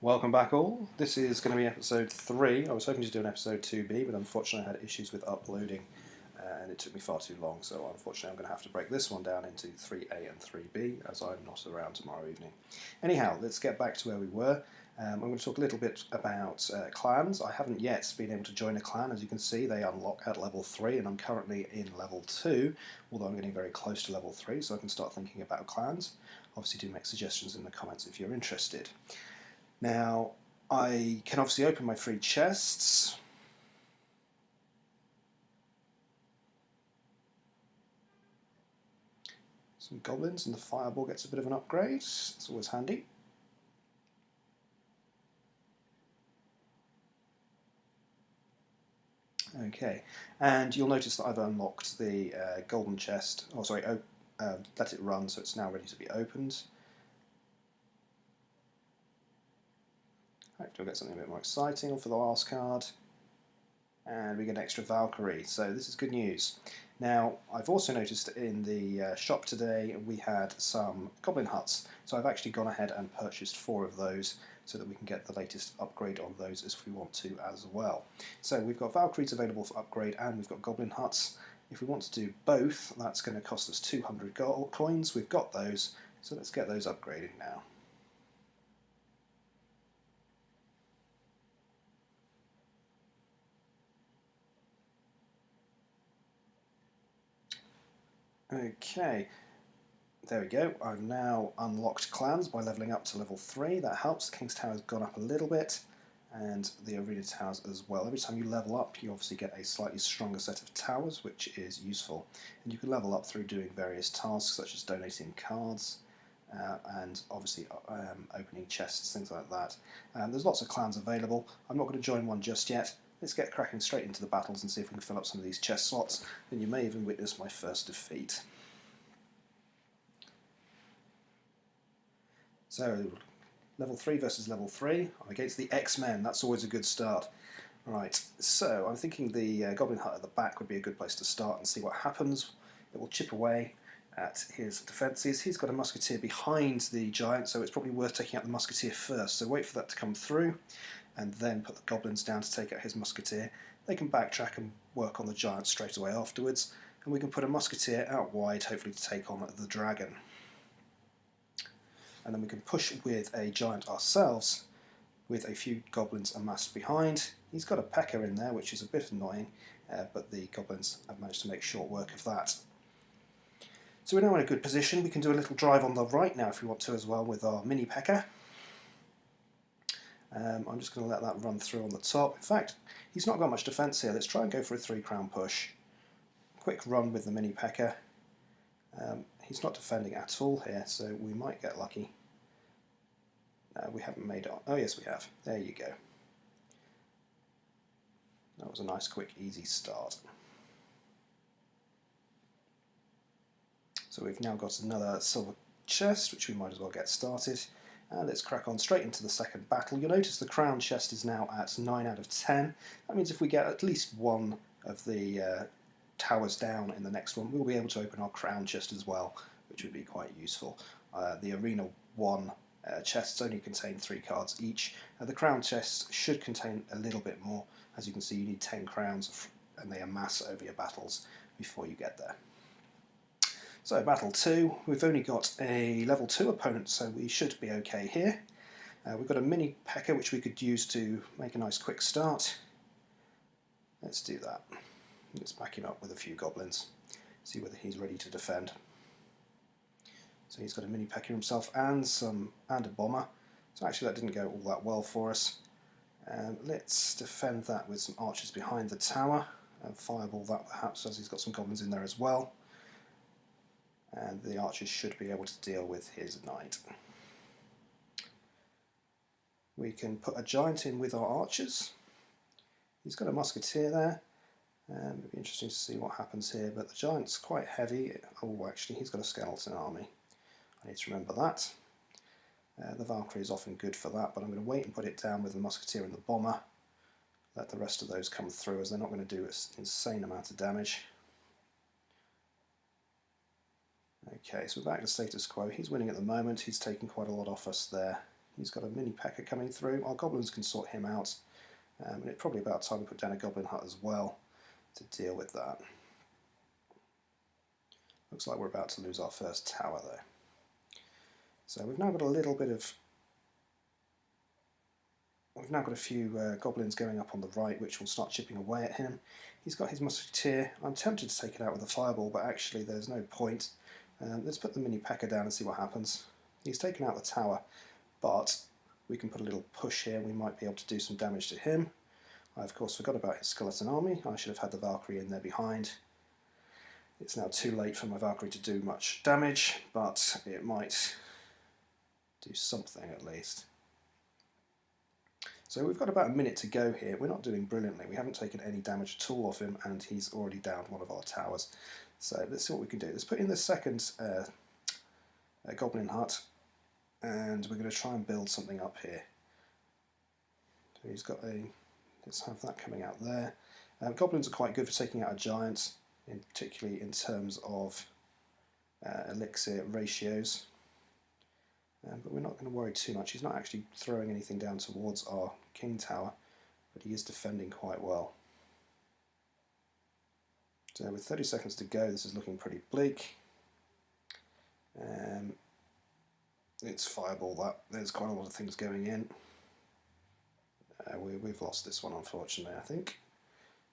Welcome back all. This is going to be episode 3. I was hoping to do an episode 2B, but unfortunately I had issues with uploading and it took me far too long, so unfortunately I'm going to have to break this one down into 3A and 3B as I'm not around tomorrow evening. Anyhow, let's get back to where we were. I'm going to talk a little bit about clans. I haven't yet been able to join a clan. As you can see, they unlock at level 3 and I'm currently in level 2, although I'm getting very close to level 3, so I can start thinking about clans. Obviously do make suggestions in the comments if you're interested. Now, I can obviously open my free chests. Some goblins, and the fireball gets a bit of an upgrade. It's always handy. Okay, and you'll notice that I've unlocked the golden chest. Oh, sorry, let it run, so it's now ready to be opened. Hopefully we'll get something a bit more exciting for the last card. And we get an extra Valkyrie, so this is good news. Now, I've also noticed in the shop today we had some goblin huts, so I've actually gone ahead and purchased 4 of those so that we can get the latest upgrade on those if we want to as well. So we've got Valkyries available for upgrade and we've got goblin huts. If we want to do both, that's going to cost us 200 gold coins. We've got those, so let's get those upgraded now. Okay, there we go. I've now unlocked clans by levelling up to level 3. That helps. The King's Tower has gone up a little bit, and the Arena Towers as well. Every time you level up, you obviously get a slightly stronger set of towers, which is useful. And you can level up through doing various tasks, such as donating cards, and obviously opening chests, things like that. There's lots of clans available. I'm not going to join one just yet. Let's get cracking straight into the battles and see if we can fill up some of these chest slots. Then you may even witness my first defeat. So, level 3 versus level 3. I'm against the X-Men. That's always a good start. Right, so I'm thinking the Goblin Hut at the back would be a good place to start and see what happens. It will chip away at his defences. He's got a musketeer behind the giant, so it's probably worth taking out the musketeer first. So wait for that to come through, and then put the goblins down to take out his musketeer. They can backtrack and work on the giant straight away afterwards, and we can put a musketeer out wide, hopefully to take on the dragon. And then we can push with a giant ourselves, with a few goblins amassed behind. He's got a P.E.K.K.A. in there, which is a bit annoying, but the goblins have managed to make short work of that. So we're now in a good position. We can do a little drive on the right now if we want to as well with our mini P.E.K.K.A. I'm just going to let that run through on the top. In fact, he's not got much defence here. Let's try and go for a 3-crown push. Quick run with the mini P.E.K.K.A. He's not defending at all here, so we might get lucky. We haven't made it on. Oh yes, we have. There you go. That was a nice, quick, easy start. So we've now got another silver chest, which we might as well get started. And let's crack on straight into the second battle. You'll notice the crown chest is now at 9 out of 10. That means if we get at least one of the towers down in the next one, we'll be able to open our crown chest as well, which would be quite useful. The Arena 1 chests only contain 3 cards each. The crown chests should contain a little bit more. As you can see, you need 10 crowns and they amass over your battles before you get there. So battle 2, we've only got a level 2 opponent, so we should be okay here. We've got a mini P.E.K.K.A. which we could use to make a nice quick start. Let's do that. Let's back him up with a few goblins, see whether he's ready to defend. So he's got a mini P.E.K.K.A. himself and a bomber. So actually that didn't go all that well for us. Let's defend that with some archers behind the tower and fireball that perhaps, as he's got some goblins in there as well. And the archers should be able to deal with his knight. We can put a giant in with our archers. He's got a musketeer there. It'll be interesting to see what happens here, but the giant's quite heavy. Oh, actually, he's got a skeleton army. I need to remember that. The Valkyrie is often good for that, but I'm going to wait and put it down with the musketeer and the bomber. Let the rest of those come through, as they're not going to do an insane amount of damage. Okay, so we're back to status quo. He's winning at the moment. He's taking quite a lot off us there. He's got a mini P.E.K.K.A coming through. Our goblins can sort him out, and it's probably about time we put down a goblin hut as well to deal with that. Looks like we're about to lose our first tower though. So we've now got a little bit of... We've now got a few goblins going up on the right, which will start chipping away at him. He's got his musketeer. I'm tempted to take it out with a fireball, but actually there's no point. Let's put the mini P.E.K.K.A down and see what happens. He's taken out the tower, but we can put a little push here. We might be able to do some damage to him. I of course forgot about his skeleton army. I should have had the Valkyrie in there behind. It's now too late for my Valkyrie to do much damage, but it might do something at least. So we've got about a minute to go here. We're not doing brilliantly. We haven't taken any damage at all off him, and he's already downed one of our towers. So let's see what we can do. Let's put in the second goblin hut, and we're going to try and build something up here. So he's got a... Let's have that coming out there. Goblins are quite good for taking out a giant, particularly in terms of elixir ratios. But we're not going to worry too much. He's not actually throwing anything down towards our king tower, but he is defending quite well. So with 30 seconds to go, this is looking pretty bleak. It's fireball that. There's quite a lot of things going in. We've lost this one, unfortunately, I think.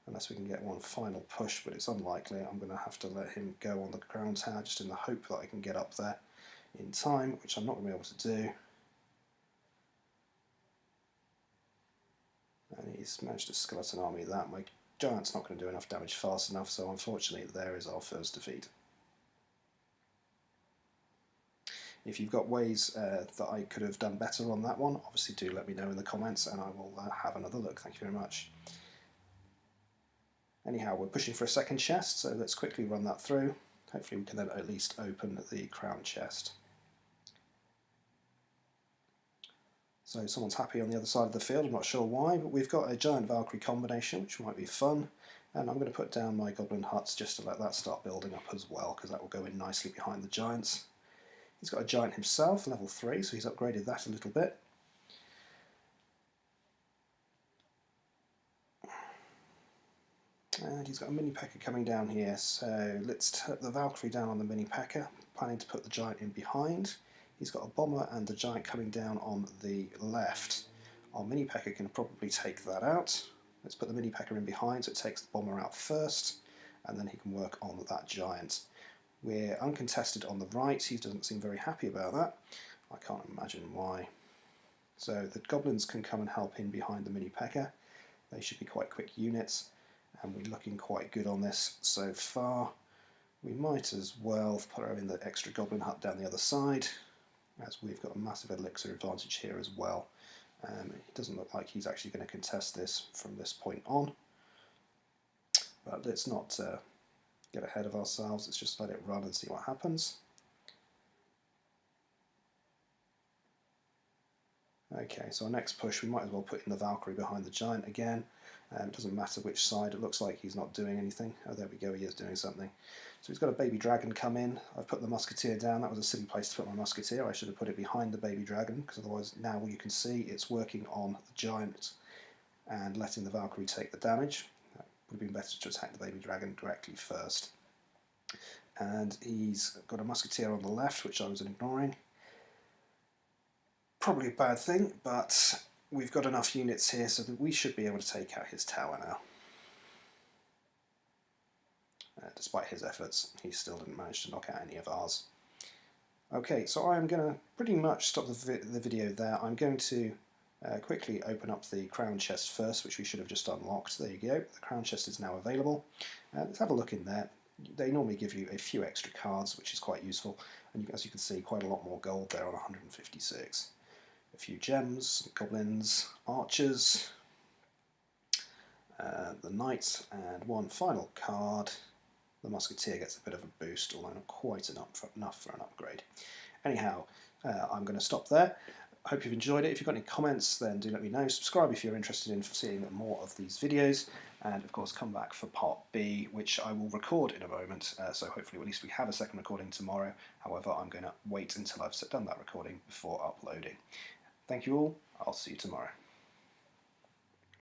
Unless we can get one final push, but it's unlikely. I'm going to have to let him go on the crown tower just in the hope that I can get up there in time, which I'm not going to be able to do. And he's managed to skeleton army that. My giant's not going to do enough damage fast enough, so unfortunately there is our first defeat. If you've got ways that I could have done better on that one, obviously do let me know in the comments and I will have another look. Thank you very much. Anyhow, we're pushing for a second chest, so let's quickly run that through. Hopefully we can then at least open the crown chest. So someone's happy on the other side of the field, I'm not sure why, but we've got a giant Valkyrie combination, which might be fun. And I'm going to put down my goblin huts just to let that start building up as well, because that will go in nicely behind the giants. He's got a giant himself, level 3, so he's upgraded that a little bit. And he's got a mini P.E.K.K.A coming down here, so let's put the Valkyrie down on the mini P.E.K.K.A, planning to put the giant in behind. He's got a bomber and the giant coming down on the left. Our mini P.E.K.K.A can probably take that out. Let's put the mini P.E.K.K.A in behind so it takes the bomber out first, and then he can work on that giant. We're uncontested on the right. He doesn't seem very happy about that. I can't imagine why. So the goblins can come and help in behind the mini P.E.K.K.A. They should be quite quick units, and we're looking quite good on this so far. We might as well put in the extra goblin hut down the other side, as we've got a massive elixir advantage here as well. It doesn't look like he's actually going to contest this from this point on, but let's not get ahead of ourselves. Let's just let it run and see what happens. Okay, so our next push, we might as well put in the Valkyrie behind the giant again. It doesn't matter which side. It looks like he's not doing anything. Oh, there we go, he is doing something. So he's got a baby dragon come in. I've put the musketeer down. That was a silly place to put my musketeer. I should have put it behind the baby dragon, because otherwise now you can see it's working on the giant and letting the Valkyrie take the damage. That would have been better to attack the baby dragon directly first. And he's got a musketeer on the left, which I was ignoring. Probably a bad thing, but we've got enough units here so that we should be able to take out his tower now. Despite his efforts, he still didn't manage to knock out any of ours. Okay, so I'm going to pretty much stop the video there. I'm going to quickly open up the crown chest first, which we should have just unlocked. There you go, the crown chest is now available. Let's have a look in there. They normally give you a few extra cards, which is quite useful, and as you can see, quite a lot more gold there on 156. A few gems, goblins, archers, the knights, and one final card. The musketeer gets a bit of a boost, although not quite enough for an upgrade. Anyhow, I'm going to stop there. I hope you've enjoyed it. If you've got any comments, then do let me know. Subscribe if you're interested in seeing more of these videos, and of course come back for part B, which I will record in a moment, so hopefully at least we have a second recording tomorrow. However, I'm going to wait until I've done that recording before uploading. Thank you all. I'll see you tomorrow.